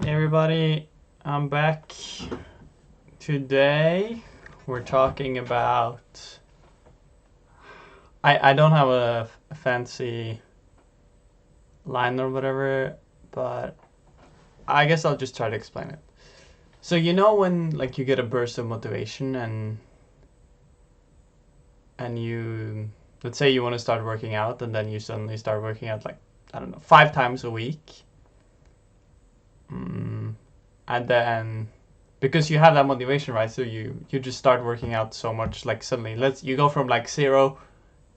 Hey everybody, I'm back. Today we're talking about. I don't have a fancy line or whatever, but I guess I'll just try to explain it. So you know when like you get a burst of motivation and you, let's say you want to start working out, and then you suddenly start working out like, I don't know, 5 times a week. And then because you have that motivation, right? So you just start working out so much, like suddenly you go from like 0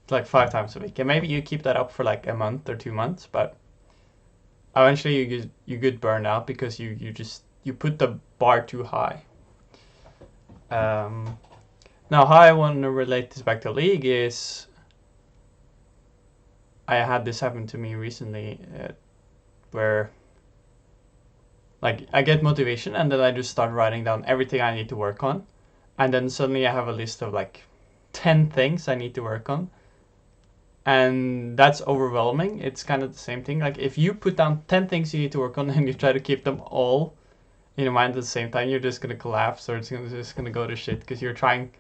to like 5 times a week, and maybe you keep that up for like a month or 2 months, but eventually you get burned out because you put the bar too high. Now how I want to relate this back to League is I had this happen to me recently, where like I get motivation and then I just start writing down everything I need to work on, and then suddenly I have a list of like 10 things I need to work on, and that's overwhelming. It's kind of the same thing. Like if you put down 10 things you need to work on and you try to keep them all in your mind at the same time, you're just going to collapse, or just going to go to shit because you're trying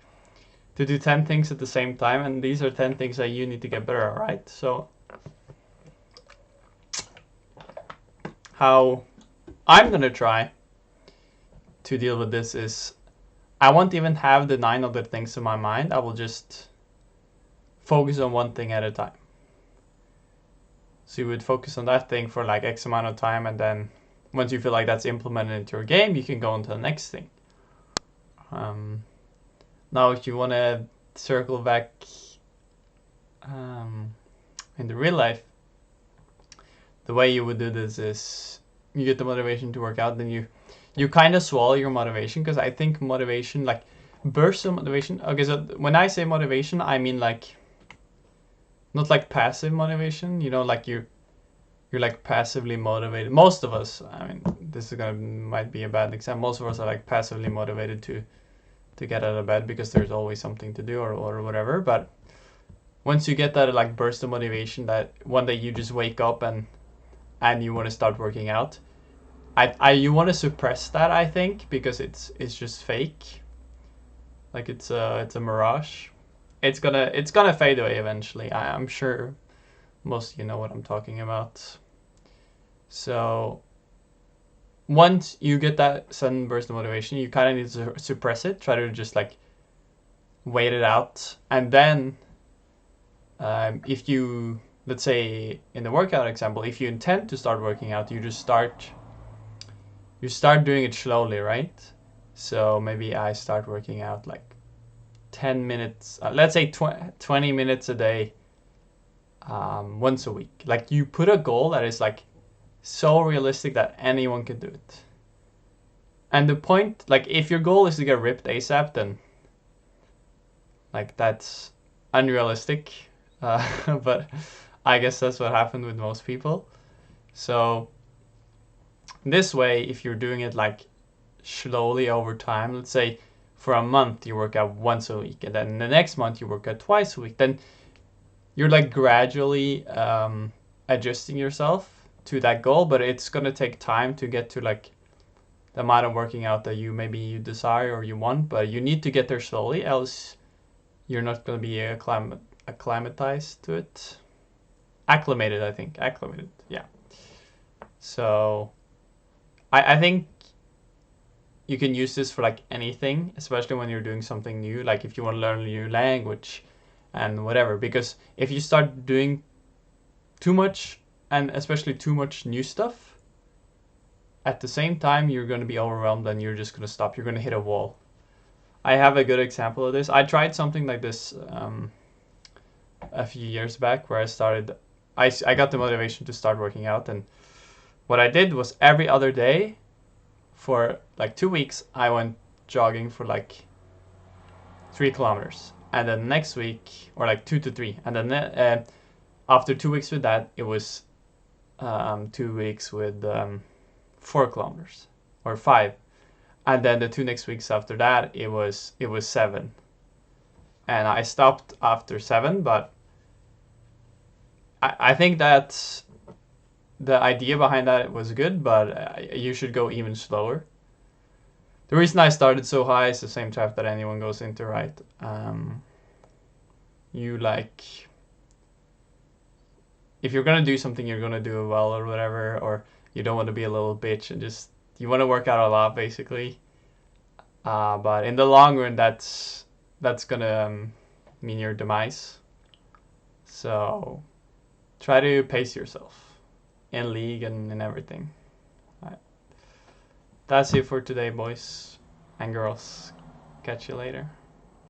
to do 10 things at the same time, and these are 10 things that you need to get better at, right? So how I'm going to try to deal with this is I won't even have the 9 other things in my mind. I will just focus on one thing at a time. So you would focus on that thing for like X amount of time, and then once you feel like that's implemented into your game, you can go on to the next thing. Now, if you want to circle back in the real life, the way you would do this is you get the motivation to work out, then you kind of swallow your motivation, because I think motivation, like bursts of motivation. Okay, so when I say motivation, I mean like not like passive motivation, like you're like passively motivated. Most of us, I mean, this is might be a bad example. Most of us are like passively motivated to get out of bed because there's always something to do or whatever. But once you get that like burst of motivation, that one day you just wake up and you want to start working out, you want to suppress that, I think, because it's just fake. Like it's a mirage. It's gonna fade away eventually. I'm sure most of you know what I'm talking about. So once you get that sudden burst of motivation, you kind of need to suppress it. Try to just like wait it out, and then if you, let's say in the workout example, if you intend to start working out, you start doing it slowly, right? So maybe I start working out like 10 minutes, let's say 20 minutes a day, once a week. Like you put a goal that is like so realistic that anyone can do it. And the point, like if your goal is to get ripped ASAP, then like that's unrealistic. But I guess that's what happened with most people. So this way, if you're doing it like slowly over time, let's say for a month you work out once a week, and then the next month you work out twice a week, then you're like gradually adjusting yourself to that goal. But it's gonna take time to get to like the amount of working out that you desire or you want, but you need to get there slowly, else you're not gonna be acclimatized to it. Acclimated, I think. Acclimated, yeah. So I think you can use this for like anything, especially when you're doing something new, like if you want to learn a new language and whatever. Because if you start doing too much, and especially too much new stuff at the same time, you're going to be overwhelmed and you're just going to stop. You're going to hit a wall. I have a good example of this. I tried something like this a few years back, where I got the motivation to start working out, and what I did was every other day for like 2 weeks, I went jogging for like 3 kilometers. And then next week, or like 2 to 3. And then after 2 weeks with that, it was 2 weeks with 4 kilometers or 5. And then the 2 next weeks after that, it was 7. And I stopped after 7, but I think that's the idea behind that was good, but you should go even slower. The reason I started so high is the same trap that anyone goes into, right? You like, if you're gonna do something, you're gonna do it well or whatever, or you don't want to be a little bitch and just, you want to work out a lot basically. But in the long run, that's gonna mean your demise. So try to pace yourself in league and in everything. All right. That's it for today, boys and girls. Catch you later.